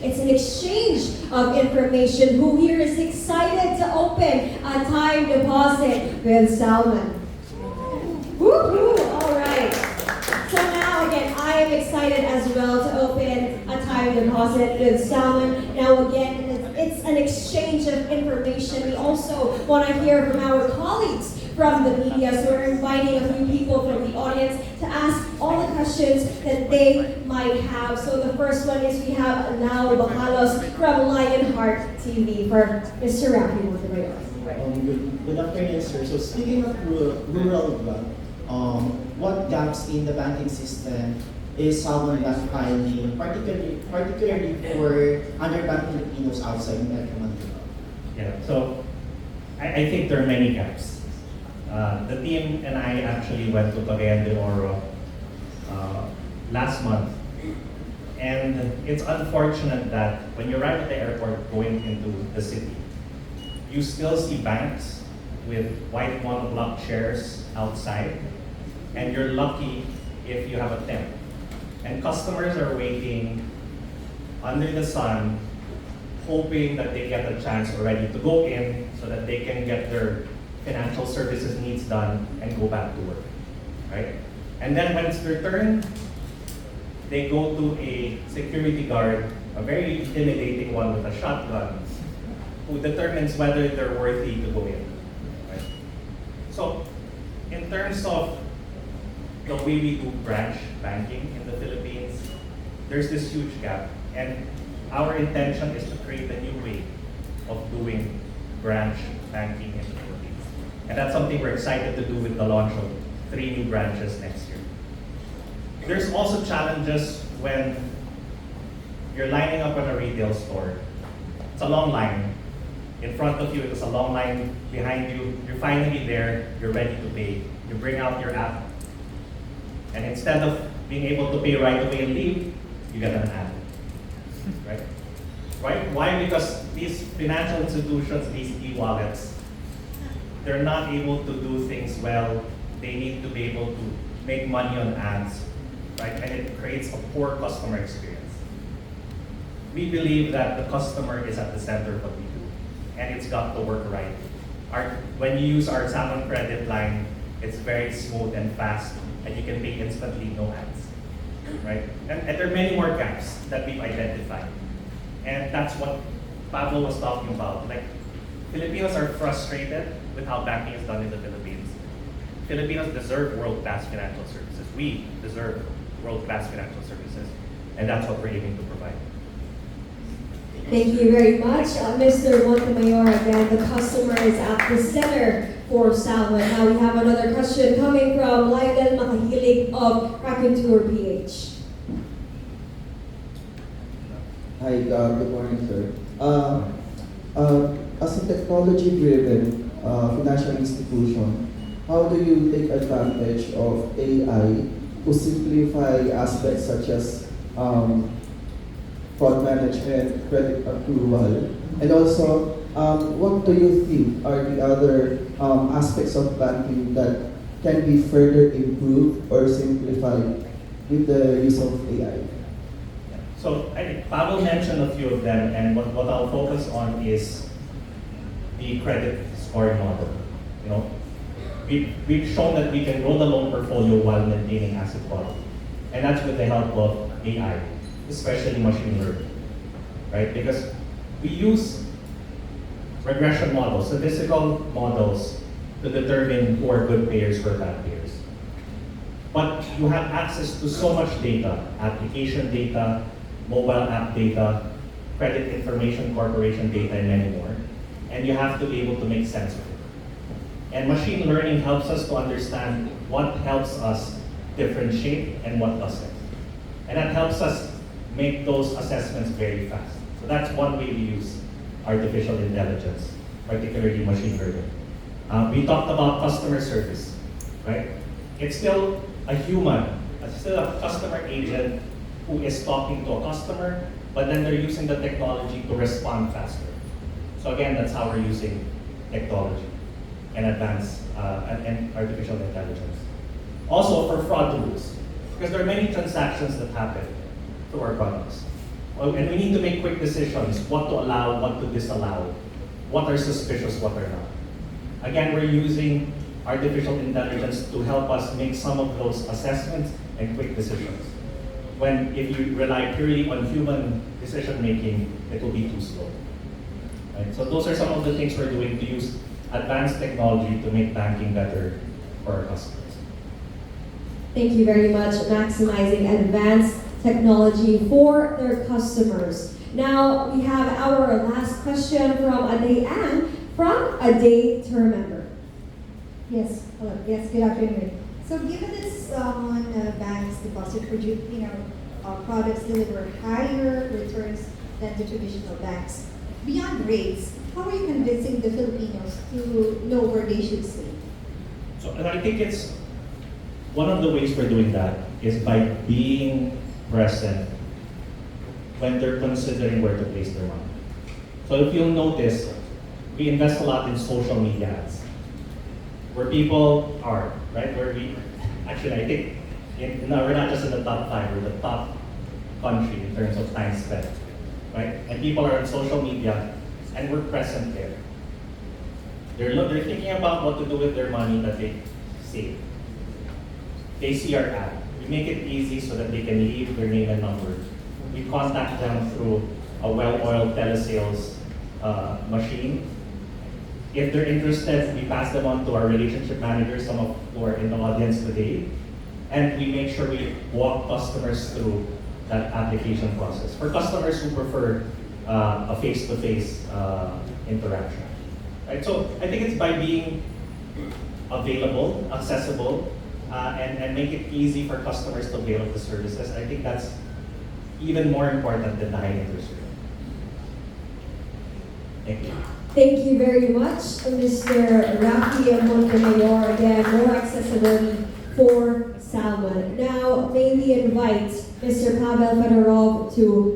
It's an exchange of information. Who here is excited to open a time deposit with Salmon? Woohoo! All right. So now again, I am excited as well to open a time deposit with Salmon. Now again, it's an exchange of information. We also want to hear from our colleagues from the media, so we're inviting a few people from the audience to ask all the questions that they might have. So the first one is we have Lau Bacalos from Lionheart TV for Mr. Raffy Montemayor. Good afternoon, sir. So speaking of rural bank, what gaps in the banking system is Salmon Bank finding, particularly for underbanked Filipinos outside Metro Manila? Yeah, so I think there are many gaps. The team and I actually went to Cagayan de Oro last month. And it's unfortunate that when you arrive at the airport going into the city, you still see banks with white monoblock chairs outside, and you're lucky if you have a tent. And customers are waiting under the sun, hoping that they get a chance already to go in so that they can get their financial services needs done and go back to work, right? And then when it's their turn, they go to a security guard, a very intimidating one with a shotgun, who determines whether they're worthy to go in, right? So, in terms of the way we do branch banking in the Philippines, there's this huge gap, and our intention is to create a new way of doing branch banking in the Philippines. And that's something we're excited to do with the launch of 3 new branches next year. There's also challenges when you're lining up at a retail store. It's a long line. In front of you, it's a long line behind you. You're finally there, you're ready to pay. You bring out your app, and instead of being able to pay right away and leave, you get an ad, right? Right? Why? Because these financial institutions, these e-wallets, they're not able to do things well. They need to be able to make money on ads, right? And it creates a poor customer experience. We believe that the customer is at the center of what we do, and it's got to work right. When you use our Salmon credit line, it's very smooth and fast, and you can pay instantly, no ads, right? And there are many more gaps that we've identified. And that's what Pablo was talking about. Like, Filipinos are frustrated with how banking is done in the Philippines. Filipinos deserve world-class financial services. We deserve world-class financial services. And that's what we're aiming to provide. Thank you very much, Mr. Montemayor. Again, the customer is at the center for Salmon. Now we have another question coming from Lionel Makahilig of Raconteur PH. Hi, good morning, sir. As a technology-driven financial institution, how do you take advantage of AI to simplify aspects such as fraud management, credit approval, and also what do you think are the other aspects of banking that can be further improved or simplified with the use of AI? So I think Pablo mentioned a few of them, and what I'll focus on is the credit scoring model. You know, we've shown that we can grow the loan portfolio while maintaining asset quality, and that's with the help of AI, especially machine learning, right? Because we use regression models, statistical models, to determine who are good payers or bad payers. But you have access to so much data, application data, mobile app data, credit information corporation data, and many more. And you have to be able to make sense of it. And machine learning helps us to understand what helps us differentiate and what doesn't. And that helps us make those assessments very fast. So that's one way we use artificial intelligence, particularly machine learning. We talked about customer service, right? It's still a human, it's still a customer agent who is talking to a customer, but then they're using the technology to respond faster. So again, that's how we're using technology and advanced and artificial intelligence. Also for fraud rules, because there are many transactions that happen through our products. And we need to make quick decisions, what to allow, what to disallow, what are suspicious, what are not. Again, we're using artificial intelligence to help us make some of those assessments and quick decisions. When if you rely purely on human decision making, it will be too slow. Right? So those are some of the things we're doing to use advanced technology to make banking better for our customers. Thank you very much. Maximizing advanced technology for their customers. Now, we have our last question from Aday Ann from A Day to Remember. Yes, hello. Yes, good afternoon. So given this Salmon bank's deposit products deliver higher returns than the traditional banks, beyond rates, how are you convincing the Filipinos to know where they should save? So and I think it's one of the ways we're doing that is by being present when they're considering where to place their money. So if you'll notice, we invest a lot in social media ads, where people are, right? Where we, actually I think, we're not just in the top 5, we're the top country in terms of time spent, right? And people are on social media, and we're present there. They're thinking about what to do with their money that they save. They see our ad. We make it easy so that they can leave their name and number. We contact them through a well-oiled telesales machine. If they're interested, we pass them on to our relationship managers, some of who are in the audience today, and we make sure we walk customers through that application process. For customers who prefer a face-to-face interaction, right? So I think it's by being available, accessible, and make it easy for customers to avail of the services. I think that's even more important than the high interest rate. Thank you. Thank you very much, Mr. Raffy and Montemayor. Again, more accessibility for Salmon. Now, may we invite Mr. Pavel Fedorov to